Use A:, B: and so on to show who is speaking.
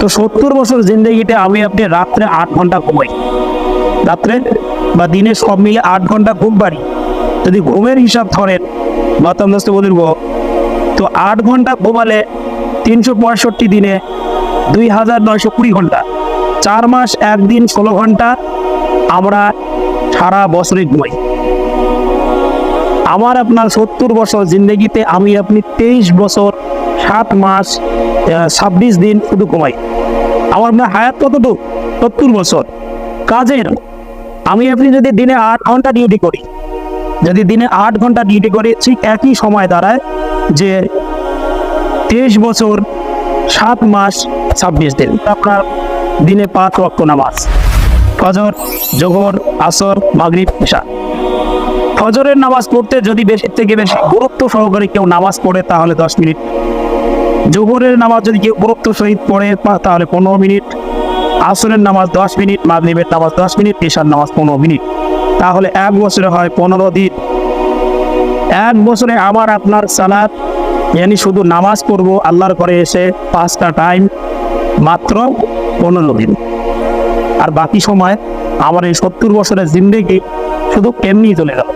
A: তো 70 বছর জিন্দগিতে আমি আপনি রাত্রে 8 ঘন্টা ঘুমাই, রাত্রে বা দিনে সব মিলে 8 ঘন্টা ঘুম পারি। যদি ঘুমের হিসাব ধরেন মাতামদাস্ত বলব, তো 8 ঘন্টা ঘুমালে 365 দিনে 2920 ঘন্টা, 4 মাস 1 দিন 16 ঘন্টা আমরা সারা বছরে ঘুমাই। আমার আপনার 70 বছর জিন্দগিতে আমি আপনি 23 বছর 7 মাস 26 দিন শুধু ঘুমাই। আমার আপনার হায়াত কতটুকু? 70 বছর। কাজের আমি আপনি যদি দিনে 8 ঘন্টা ডিউটি করি, যদি দিনে 8 ঘন্টা ডিউটি করি, ঠিক একই সময় দাঁড়ায় যে 23 বছর 7 মাস 26 দিন। আপনার দিনে 5 ওয়াক্ত নামাজ, ফজর, জোহর, আসর, মাগরিব, ইশা। ফজরের নামাজ পড়তে যদি বেশি থেকে বেশি গুরুত্ব সহকারে কেউ নামাজ পড়ে তাহলে 10 মিনিট, জোহরের নামাজ যদি কেউ গুরুত্ব সহিত পড়ে তাহলে 15 মিনিট, আসরের নামাজ 10 মিনিট, মাগরিবের নামাজ 10 মিনিট, ইশার নামাজ 15 মিনিট, তাহলে 1 বছরে হয় 15 দিন। 1 বছরে আমার আপনার সালাত yani শুধু নামাজ পড়বো আল্লাহর ঘরে এসে 5টা টাইম মাত্র 15 দিন। আর বাকি সময় আমার এই 70 বছরের জিন্দেগি শুধু এমনি চলে গেল।